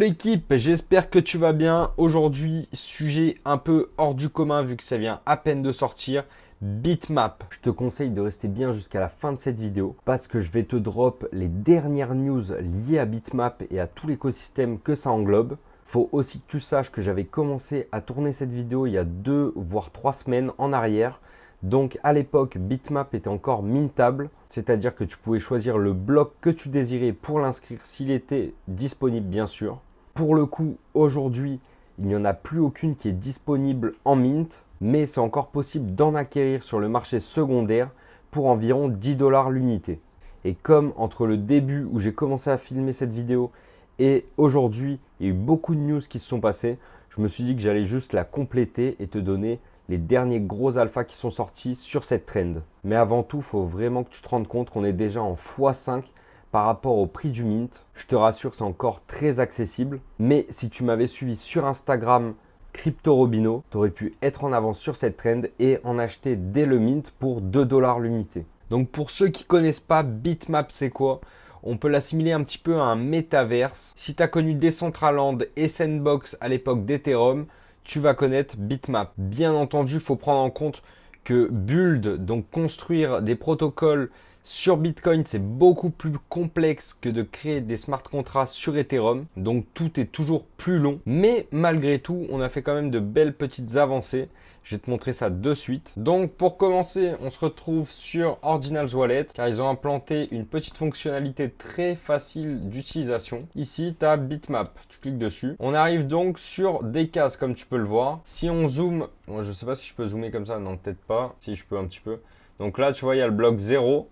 l'équipe, j'espère que tu vas bien. Aujourd'hui, sujet un peu hors du commun vu que ça vient à peine de sortir. Bitmap. Je te conseille de rester bien jusqu'à la fin de cette vidéo parce que je vais te drop les dernières news liées à Bitmap et à tout l'écosystème que ça englobe. Faut aussi que tu saches que j'avais commencé à tourner cette vidéo il y a 2 voire 3 semaines en arrière. Donc à l'époque, Bitmap était encore mintable, c'est-à-dire que tu pouvais choisir le bloc que tu désirais pour l'inscrire s'il était disponible bien sûr. Pour le coup, aujourd'hui, il n'y en a plus aucune qui est disponible en mint, mais c'est encore possible d'en acquérir sur le marché secondaire pour environ 10 $ l'unité. Et comme entre le début où j'ai commencé à filmer cette vidéo et aujourd'hui, il y a eu beaucoup de news qui se sont passées, je me suis dit que j'allais juste la compléter et te donner les derniers gros alphas qui sont sortis sur cette trend. Mais avant tout, il faut vraiment que tu te rendes compte qu'on est déjà en x5 par rapport au prix du mint. Je te rassure, c'est encore très accessible. Mais si tu m'avais suivi sur Instagram CryptoRobino, tu aurais pu être en avance sur cette trend et en acheter dès le mint pour 2 $ l'unité. Donc pour ceux qui ne connaissent pas, Bitmap c'est quoi? On peut l'assimiler un petit peu à un métaverse. Si tu as connu Decentraland et Sandbox à l'époque d'Ethereum, tu vas connaître Bitmap. Bien entendu, il faut prendre en compte que build, donc construire des protocoles sur Bitcoin, c'est beaucoup plus complexe que de créer des smart contracts sur Ethereum. Donc tout est toujours plus long. Mais malgré tout, on a fait quand même de belles petites avancées. Je vais te montrer ça de suite. Donc pour commencer, on se retrouve sur Ordinals Wallet car ils ont implanté une petite fonctionnalité très facile d'utilisation. Ici, tu as Bitmap. Tu cliques dessus. On arrive donc sur des cases comme tu peux le voir. Si on zoome, moi je ne sais pas si je peux zoomer comme ça, non peut-être pas. Si je peux un petit peu. Donc là, tu vois, il y a le bloc 0.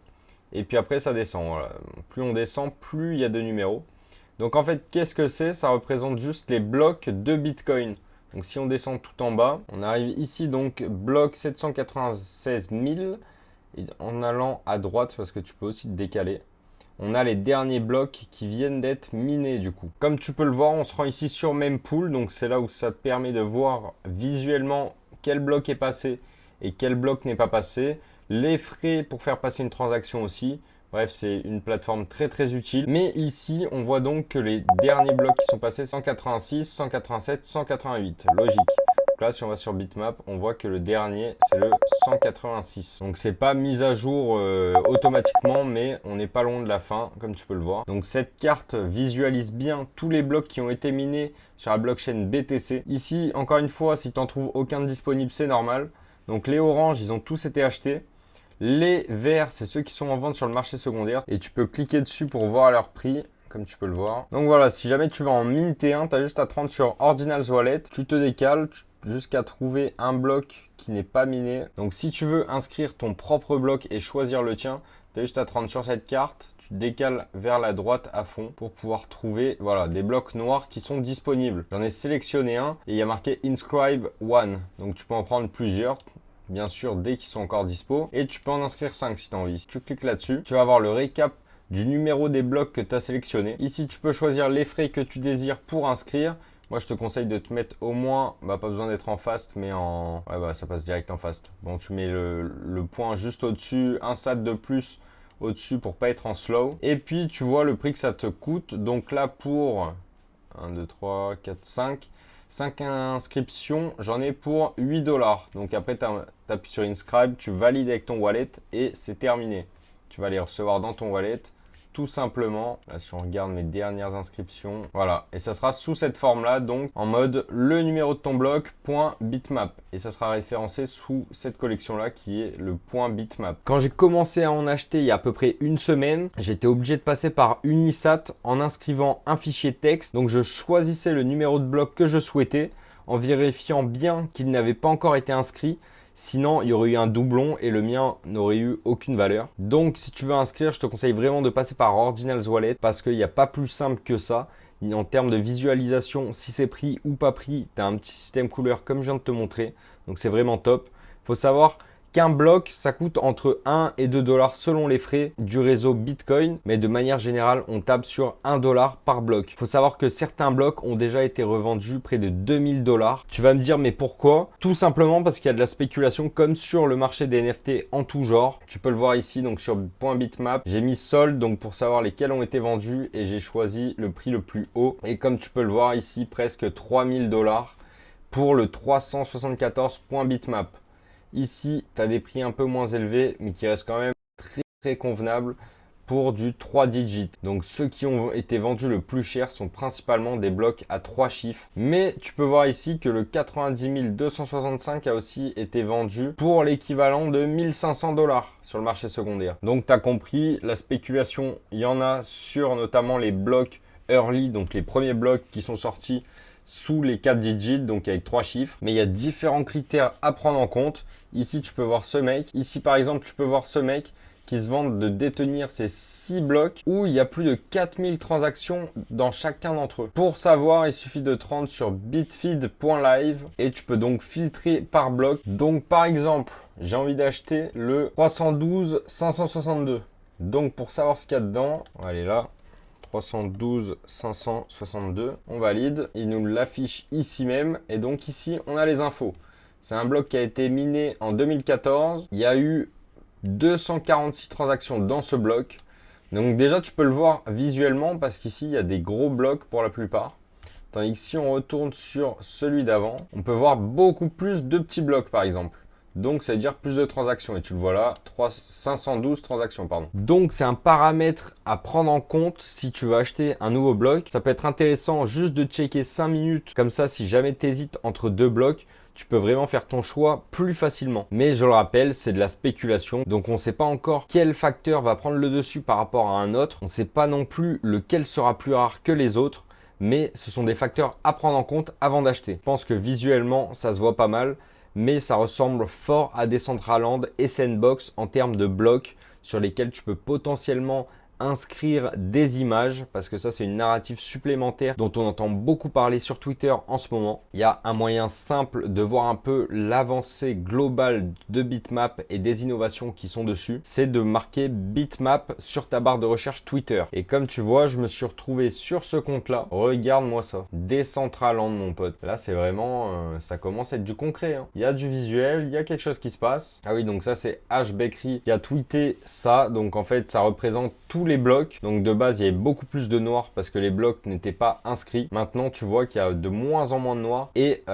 Et puis après, ça descend. Voilà. Plus on descend, plus il y a de numéros. Donc en fait, qu'est-ce que c'est? Ça représente juste les blocs de Bitcoin. Donc si on descend tout en bas, on arrive ici donc bloc 796 000. Et en allant à droite, parce que tu peux aussi te décaler, on a les derniers blocs qui viennent d'être minés du coup. Comme tu peux le voir, on se rend ici sur Mempool. Donc c'est là où ça te permet de voir visuellement quel bloc est passé et quel bloc n'est pas passé. Les frais pour faire passer une transaction aussi. Bref, c'est une plateforme très très utile. Mais ici, on voit donc que les derniers blocs qui sont passés, 186, 187, 188. Logique. Donc là, si on va sur Bitmap, on voit que le dernier, c'est le 186. Donc, c'est pas mis à jour automatiquement, mais on n'est pas loin de la fin, comme tu peux le voir. Donc, cette carte visualise bien tous les blocs qui ont été minés sur la blockchain BTC. Ici, encore une fois, si tu n'en trouves aucun de disponible, c'est normal. Donc, les oranges, ils ont tous été achetés. Les verts, c'est ceux qui sont en vente sur le marché secondaire et tu peux cliquer dessus pour voir leur prix, comme tu peux le voir. Donc voilà, si jamais tu vas en minter un, tu as juste à te rendre sur Ordinals Wallet, tu te décales jusqu'à trouver un bloc qui n'est pas miné. Donc si tu veux inscrire ton propre bloc et choisir le tien, tu as juste à te rendre sur cette carte, tu te décales vers la droite à fond pour pouvoir trouver voilà, des blocs noirs qui sont disponibles. J'en ai sélectionné un et il y a marqué Inscribe One, donc tu peux en prendre plusieurs. Bien sûr, dès qu'ils sont encore dispo. Et tu peux en inscrire 5 si tu as envie. Si tu cliques là-dessus, tu vas avoir le récap du numéro des blocs que tu as sélectionné. Ici, tu peux choisir les frais que tu désires pour inscrire. Moi, je te conseille de te mettre au moins, pas besoin d'être en fast, mais en... Ouais, ça passe direct en fast. Bon, tu mets le point juste au-dessus, un SAT de plus au-dessus pour pas être en slow. Et puis, tu vois le prix que ça te coûte. Donc là, pour 1, 2, 3, 4, 5 inscriptions, j'en ai pour 8 $. Donc après, tu appuies sur Inscribe, tu valides avec ton wallet et c'est terminé. Tu vas les recevoir dans ton wallet tout simplement. Là, si on regarde mes dernières inscriptions, voilà. Et ça sera sous cette forme-là, donc en mode le numéro de ton bloc, .bitmap. Et ça sera référencé sous cette collection-là qui est le .bitmap. Quand j'ai commencé à en acheter il y a à peu près une semaine, j'étais obligé de passer par Unisat en inscrivant un fichier texte. Donc je choisissais le numéro de bloc que je souhaitais en vérifiant bien qu'il n'avait pas encore été inscrit. Sinon, il y aurait eu un doublon et le mien n'aurait eu aucune valeur. Donc, si tu veux inscrire, je te conseille vraiment de passer par Ordinals Wallet parce qu'il n'y a pas plus simple que ça. En termes de visualisation, si c'est pris ou pas pris, tu as un petit système couleur comme je viens de te montrer. Donc, c'est vraiment top. Il faut savoir qu'un bloc, ça coûte entre 1 et 2 dollars selon les frais du réseau Bitcoin. Mais de manière générale, on tape sur 1 dollar par bloc. Il faut savoir que certains blocs ont déjà été revendus près de 2000 dollars. Tu vas me dire, mais pourquoi? Tout simplement parce qu'il y a de la spéculation comme sur le marché des NFT en tout genre. Tu peux le voir ici, donc sur .bitmap, j'ai mis solde donc pour savoir lesquels ont été vendus et j'ai choisi le prix le plus haut. Et comme tu peux le voir ici, presque 3000 dollars pour le 374.bitmap. Ici, tu as des prix un peu moins élevés, mais qui restent quand même très convenables pour du 3 digits. Donc ceux qui ont été vendus le plus cher sont principalement des blocs à 3 chiffres. Mais tu peux voir ici que le 90 265 a aussi été vendu pour l'équivalent de 1500 dollars sur le marché secondaire. Donc tu as compris, la spéculation, il y en a sur notamment les blocs early, donc les premiers blocs qui sont sortis sous les 4 digits, donc avec 3 chiffres. Mais il y a différents critères à prendre en compte. Ici, tu peux voir ce mec. Ici, par exemple, tu peux voir ce mec qui se vante de détenir ces 6 blocs où il y a plus de 4000 transactions dans chacun d'entre eux. Pour savoir, il suffit de te rendre sur bitfeed.live et tu peux donc filtrer par bloc. Donc, par exemple, j'ai envie d'acheter le 312 562. Donc, pour savoir ce qu'il y a dedans, on va aller là. 312 562, on valide, il nous l'affiche ici même et donc ici on a les infos. C'est un bloc qui a été miné en 2014, il y a eu 246 transactions dans ce bloc. Donc déjà tu peux le voir visuellement parce qu'ici il y a des gros blocs pour la plupart. Tandis que si on retourne sur celui d'avant, on peut voir beaucoup plus de petits blocs par exemple. Donc, ça veut dire plus de transactions. Et tu le vois là, 512 transactions, pardon. Donc, c'est un paramètre à prendre en compte si tu veux acheter un nouveau bloc. Ça peut être intéressant juste de checker 5 minutes. Comme ça, si jamais tu hésites entre deux blocs, tu peux vraiment faire ton choix plus facilement. Mais je le rappelle, c'est de la spéculation. Donc, on ne sait pas encore quel facteur va prendre le dessus par rapport à un autre. On ne sait pas non plus lequel sera plus rare que les autres. Mais ce sont des facteurs à prendre en compte avant d'acheter. Je pense que visuellement, ça se voit pas mal. Mais ça ressemble fort à Decentraland et Sandbox en termes de blocs sur lesquels tu peux potentiellement inscrire des images parce que ça c'est une narrative supplémentaire dont on entend beaucoup parler sur Twitter en ce moment. Il y a un moyen simple de voir un peu l'avancée globale de Bitmap et des innovations qui sont dessus, c'est de marquer Bitmap sur ta barre de recherche Twitter. Et comme tu vois, je me suis retrouvé sur ce compte-là. Regarde-moi ça, Decentraland mon pote. Là c'est vraiment, ça commence à être du concret. Hein. Il y a du visuel, il y a quelque chose qui se passe. Ah oui, donc ça c'est H Bakery qui a tweeté ça. Donc en fait ça représente tous les blocs. Donc de base, il y avait beaucoup plus de noirs parce que les blocs n'étaient pas inscrits. Maintenant, tu vois qu'il y a de moins en moins de noirs. Et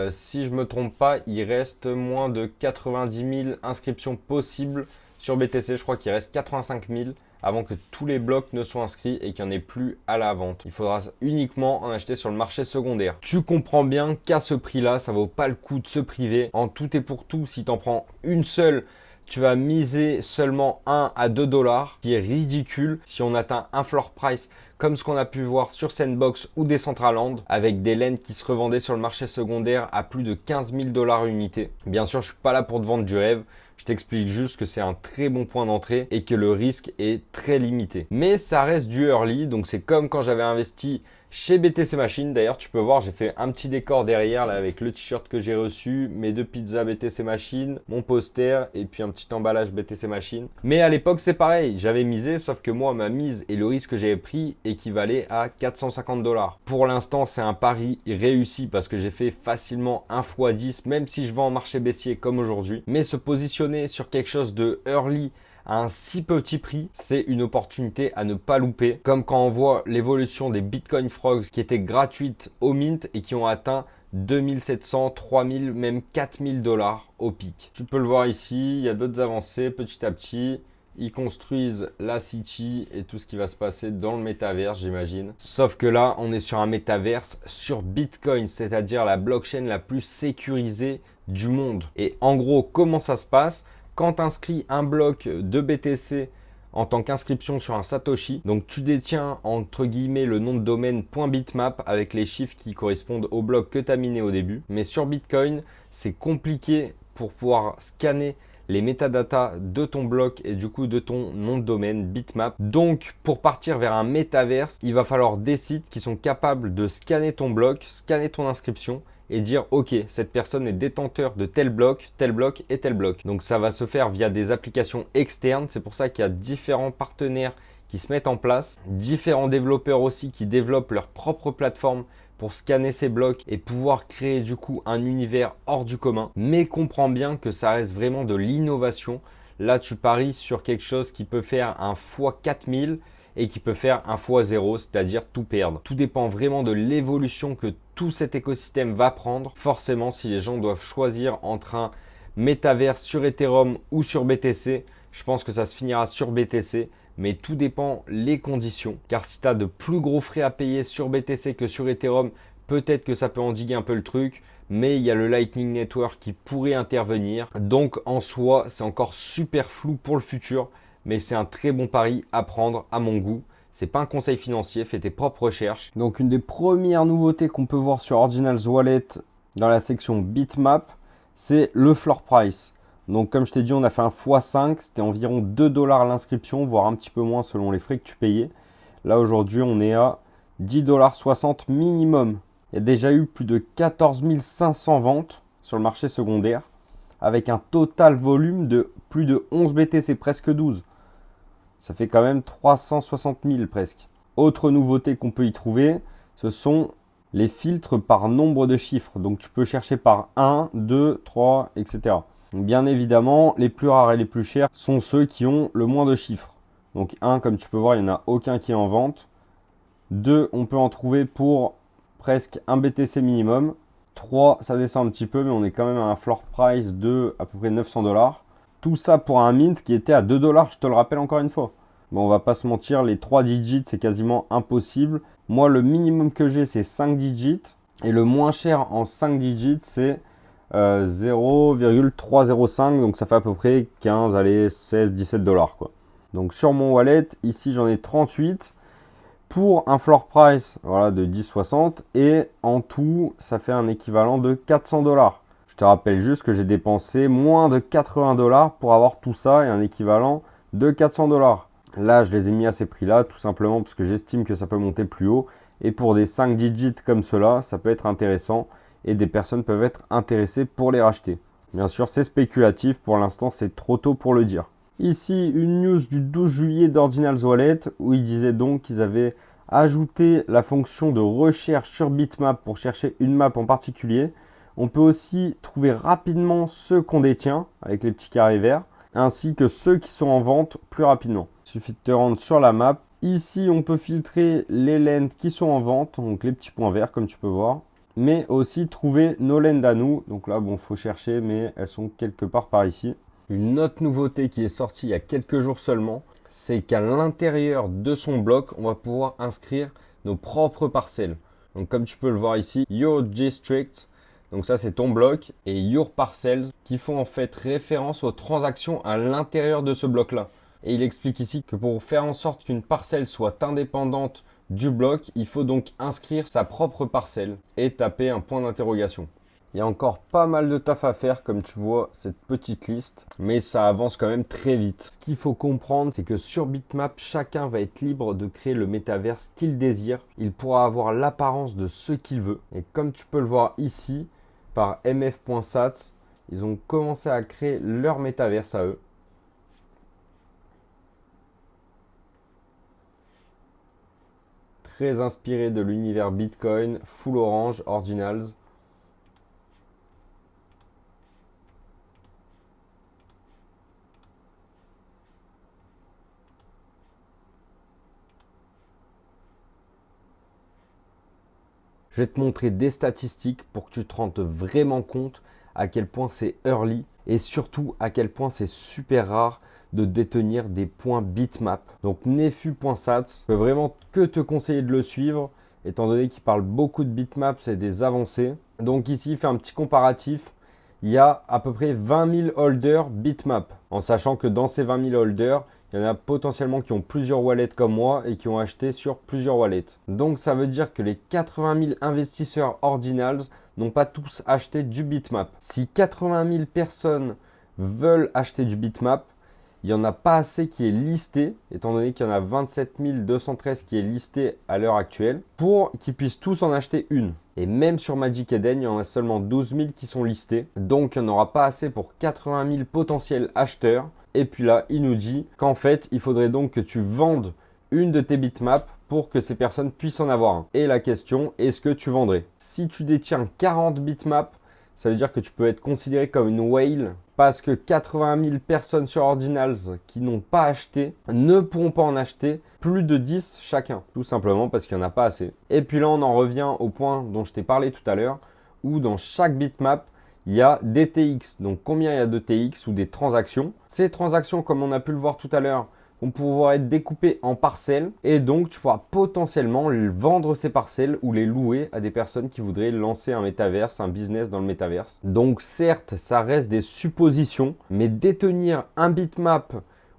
si je me trompe pas, il reste moins de 90 000 inscriptions possibles sur BTC. Je crois qu'il reste 85 000 avant que tous les blocs ne soient inscrits et qu'il n'y en ait plus à la vente. Il faudra uniquement en acheter sur le marché secondaire. Tu comprends bien qu'à ce prix-là, ça vaut pas le coup de se priver. En tout et pour tout, si tu en prends une seule, tu vas miser seulement 1 à 2 dollars, qui est ridicule si on atteint un floor price comme ce qu'on a pu voir sur Sandbox ou Decentraland, avec des laines qui se revendaient sur le marché secondaire à plus de 15 000 dollars unité. Bien sûr, je suis pas là pour te vendre du rêve. Je t'explique juste que c'est un très bon point d'entrée et que le risque est très limité. Mais ça reste du early, donc c'est comme quand j'avais investi chez BTC Machine. D'ailleurs, tu peux voir, j'ai fait un petit décor derrière là avec le t-shirt que j'ai reçu, mes 2 pizzas BTC Machine, mon poster et puis un petit emballage BTC Machine. Mais à l'époque, c'est pareil, j'avais misé, sauf que moi, ma mise et le risque que j'avais pris équivalait à 450 dollars. Pour l'instant, c'est un pari réussi parce que j'ai fait facilement 1 x 10, même si je vends en marché baissier comme aujourd'hui. Mais se positionner sur quelque chose de early à un si petit prix, c'est une opportunité à ne pas louper. Comme quand on voit l'évolution des Bitcoin Frogs qui étaient gratuites au mint et qui ont atteint 2700, 3000, même 4000 dollars au pic. Tu peux le voir ici, il y a d'autres avancées petit à petit. Ils construisent la city et tout ce qui va se passer dans le métaverse, j'imagine. Sauf que là, on est sur un métaverse sur Bitcoin, c'est-à-dire la blockchain la plus sécurisée du monde. Et en gros, comment ça se passe ? Quand tu inscris un bloc de BTC en tant qu'inscription sur un Satoshi, donc tu détiens entre guillemets le nom de domaine .bitmap avec les chiffres qui correspondent au bloc que tu as miné au début. Mais sur Bitcoin, c'est compliqué pour pouvoir scanner les métadatas de ton bloc et du coup de ton nom de domaine Bitmap. Donc pour partir vers un métaverse, il va falloir des sites qui sont capables de scanner ton bloc, scanner ton inscription et dire ok, cette personne est détenteur de tel bloc et tel bloc. Donc ça va se faire via des applications externes. C'est pour ça qu'il y a différents partenaires qui se mettent en place, différents développeurs aussi qui développent leur propre plateforme pour scanner ces blocs et pouvoir créer du coup un univers hors du commun. Mais comprends bien que ça reste vraiment de l'innovation. Là, tu paries sur quelque chose qui peut faire un x4000 et qui peut faire un x0, c'est-à-dire tout perdre. Tout dépend vraiment de l'évolution que tout cet écosystème va prendre. Forcément, si les gens doivent choisir entre un métavers sur Ethereum ou sur BTC, je pense que ça se finira sur BTC. Mais tout dépend les conditions. Car si tu as de plus gros frais à payer sur BTC que sur Ethereum, peut-être que ça peut endiguer un peu le truc. Mais il y a le Lightning Network qui pourrait intervenir. Donc en soi, c'est encore super flou pour le futur. Mais c'est un très bon pari à prendre à mon goût. C'est pas un conseil financier, fais tes propres recherches. Donc une des premières nouveautés qu'on peut voir sur Ordinals Wallet dans la section Bitmap, c'est le floor price. Donc comme je t'ai dit, on a fait un x5, c'était environ 2 $ l'inscription, voire un petit peu moins selon les frais que tu payais. Là aujourd'hui, on est à 10,60 $ minimum. Il y a déjà eu plus de 14 500 ventes sur le marché secondaire, avec un total volume de plus de 11 BTC, presque 12. Ça fait quand même 360 000 presque. Autre nouveauté qu'on peut y trouver, ce sont les filtres par nombre de chiffres. Donc tu peux chercher par 1, 2, 3, etc. Bien évidemment, les plus rares et les plus chers sont ceux qui ont le moins de chiffres. Donc 1, comme tu peux voir, il n'y en a aucun qui est en vente. 2, on peut en trouver pour presque 1 BTC minimum. 3, ça descend un petit peu, mais on est quand même à un floor price de à peu près 900 $. Tout ça pour un mint qui était à 2 $, je te le rappelle encore une fois. Bon, on va pas se mentir, les 3 digits, c'est quasiment impossible. Moi, le minimum que j'ai, c'est 5 digits. Et le moins cher en 5 digits, c'est 0,305. Donc, ça fait à peu près 15, allez, 16, 17 $, quoi. Donc, sur mon wallet, ici, j'en ai 38 pour un floor price voilà, de 10,60. Et en tout, ça fait un équivalent de 400 $. Je te rappelle juste que j'ai dépensé moins de 80 $ pour avoir tout ça et un équivalent de 400 $. Là, je les ai mis à ces prix-là, tout simplement parce que j'estime que ça peut monter plus haut. Et pour des 5 digits comme cela, ça peut être intéressant et des personnes peuvent être intéressées pour les racheter. Bien sûr, c'est spéculatif. Pour l'instant, c'est trop tôt pour le dire. Ici, une news du 12 juillet d'Ordinals Wallet où ils disaient donc qu'ils avaient ajouté la fonction de recherche sur Bitmap pour chercher une map en particulier. On peut aussi trouver rapidement ceux qu'on détient avec les petits carrés verts, ainsi que ceux qui sont en vente plus rapidement. Il suffit de te rendre sur la map. Ici, on peut filtrer les lends qui sont en vente, donc les petits points verts comme tu peux voir, mais aussi trouver nos lends à nous. Donc là, bon, faut chercher, mais elles sont quelque part par ici. Une autre nouveauté qui est sortie il y a quelques jours seulement, c'est qu'à l'intérieur de son bloc, on va pouvoir inscrire nos propres parcelles. Donc comme tu peux le voir ici, Your District. Donc ça, c'est ton bloc et Your Parcels qui font en fait référence aux transactions à l'intérieur de ce bloc-là. Et il explique ici que pour faire en sorte qu'une parcelle soit indépendante du bloc, il faut donc inscrire sa propre parcelle et taper un point d'interrogation. Il y a encore pas mal de taf à faire, comme tu vois, cette petite liste, mais ça avance quand même très vite. Ce qu'il faut comprendre, c'est que sur Bitmap, chacun va être libre de créer le métaverse qu'il désire. Il pourra avoir l'apparence de ce qu'il veut. Et comme tu peux le voir ici, par mf.sat, ils ont commencé à créer leur métaverse à eux. Très inspiré de l'univers Bitcoin, full orange, Ordinals. Je vais te montrer des statistiques pour que tu te rendes vraiment compte à quel point c'est early et surtout à quel point c'est super rare de détenir des points bitmap. Donc nefu.sat, je peux vraiment que te conseiller de le suivre étant donné qu'il parle beaucoup de bitmap, c'est des avancées. Donc ici, il fait un petit comparatif. Il y a à peu près 20 000 holders bitmap, en sachant que dans ces 20 000 holders, il y en a potentiellement qui ont plusieurs wallets comme moi et qui ont acheté sur plusieurs wallets. Donc ça veut dire que les 80 000 investisseurs Ordinals n'ont pas tous acheté du bitmap. Si 80 000 personnes veulent acheter du bitmap, il n'y en a pas assez qui est listé, étant donné qu'il y en a 27 213 qui est listé à l'heure actuelle, pour qu'ils puissent tous en acheter une. Et même sur Magic Eden, il y en a seulement 12 000 qui sont listés. Donc, il n'y en aura pas assez pour 80 000 potentiels acheteurs. Et puis là, il nous dit qu'en fait, il faudrait donc que tu vendes une de tes bitmaps pour que ces personnes puissent en avoir un. Et la question, est-ce que tu vendrais? Si tu détiens 40 bitmaps, ça veut dire que tu peux être considéré comme une whale parce que 80 000 personnes sur Ordinals qui n'ont pas acheté ne pourront pas en acheter plus de 10 chacun. Tout simplement parce qu'il n'y en a pas assez. Et puis là, on en revient au point dont je t'ai parlé tout à l'heure où dans chaque bitmap, il y a des TX. Donc combien il y a de TX ou des transactions. Ces transactions, comme on a pu le voir tout à l'heure, vont pouvoir être découpées en parcelles et donc tu pourras potentiellement vendre ces parcelles ou les louer à des personnes qui voudraient lancer un métaverse, un business dans le métaverse. Donc certes, ça reste des suppositions, mais détenir un bitmap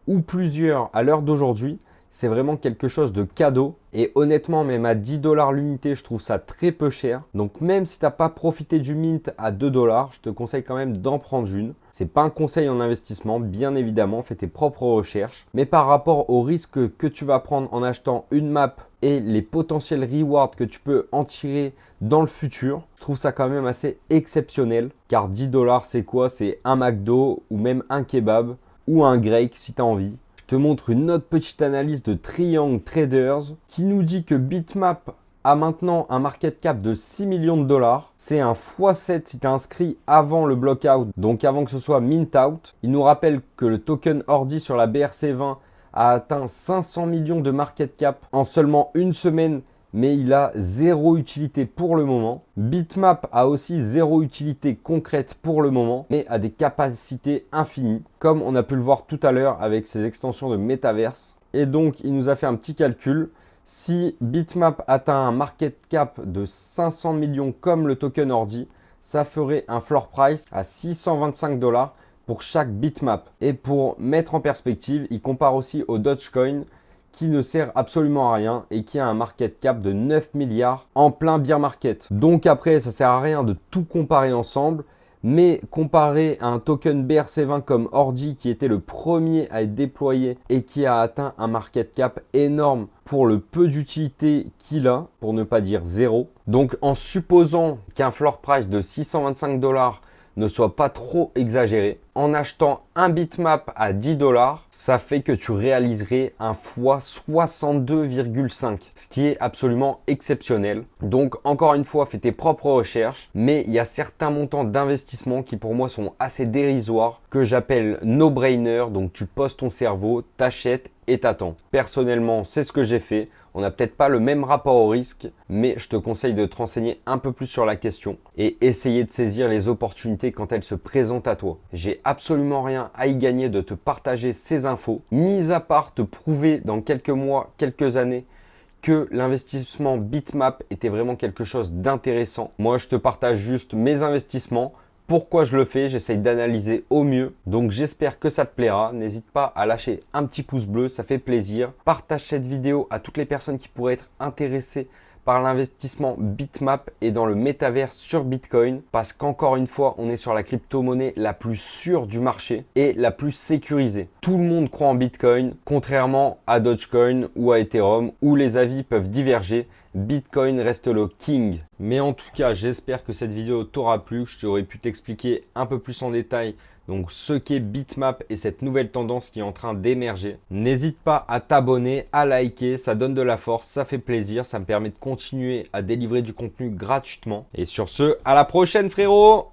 ou plusieurs à l'heure d'aujourd'hui, c'est vraiment quelque chose de cadeau. Et honnêtement, même à 10 $ l'unité, je trouve ça très peu cher. Donc même si tu n'as pas profité du mint à 2 $, je te conseille quand même d'en prendre une. C'est pas un conseil en investissement, bien évidemment, fais tes propres recherches. Mais par rapport au risque que tu vas prendre en achetant une map et les potentiels rewards que tu peux en tirer dans le futur, je trouve ça quand même assez exceptionnel. Car 10 $, c'est quoi? C'est un McDo ou même un kebab ou un Grake si tu as envie. Je te montre une autre petite analyse de Triangle Traders qui nous dit que Bitmap a maintenant un market cap de 6 millions de $. C'est un x7 si tu es inscrit avant le blockout, donc avant que ce soit mint out. Il nous rappelle que le token Ordi sur la BRC20 a atteint 500 millions de market cap en seulement une semaine, mais il a zéro utilité pour le moment. Bitmap a aussi zéro utilité concrète pour le moment, mais a des capacités infinies, comme on a pu le voir tout à l'heure avec ses extensions de Metaverse. Et donc, il nous a fait un petit calcul. Si Bitmap atteint un market cap de 500 millions comme le token Ordi, ça ferait un floor price à 625 $ pour chaque bitmap. Et pour mettre en perspective, il compare aussi au Dogecoin, qui ne sert absolument à rien et qui a un market cap de 9 milliards en plein bear market. Donc après, ça sert à rien de tout comparer ensemble, mais comparer à un token BRC20 comme Ordi qui était le premier à être déployé et qui a atteint un market cap énorme pour le peu d'utilité qu'il a, pour ne pas dire zéro. Donc en supposant qu'un floor price de 625 $ ne soit pas trop exagéré, en achetant un bitmap à 10 $, ça fait que tu réaliserais un x 62,5, ce qui est absolument exceptionnel. Donc encore une fois, fais tes propres recherches, mais il y a certains montants d'investissement qui pour moi sont assez dérisoires, que j'appelle no-brainer. Donc tu poses ton cerveau, t'achètes et t'attends. Personnellement, c'est ce que j'ai fait. On n'a peut-être pas le même rapport au risque, mais je te conseille de te renseigner un peu plus sur la question et essayer de saisir les opportunités quand elles se présentent à toi. J'ai absolument rien à y gagner de te partager ces infos, mis à part te prouver dans quelques mois, quelques années, que l'investissement Bitmap était vraiment quelque chose d'intéressant. Moi, je te partage juste mes investissements. Pourquoi je le fais, j'essaye d'analyser au mieux. Donc j'espère que ça te plaira. N'hésite pas à lâcher un petit pouce bleu, ça fait plaisir. Partage cette vidéo à toutes les personnes qui pourraient être intéressées par l'investissement Bitmap et dans le métaverse sur Bitcoin. Parce qu'encore une fois, on est sur la crypto-monnaie la plus sûre du marché et la plus sécurisée. Tout le monde croit en Bitcoin, contrairement à Dogecoin ou à Ethereum où les avis peuvent diverger. Bitcoin reste le king. Mais en tout cas, j'espère que cette vidéo t'aura plu, que je t'aurais pu t'expliquer un peu plus en détail donc ce qu'est Bitmap et cette nouvelle tendance qui est en train d'émerger. N'hésite pas à t'abonner, à liker, ça donne de la force, ça fait plaisir, ça me permet de continuer à délivrer du contenu gratuitement. Et sur ce, à la prochaine frérot!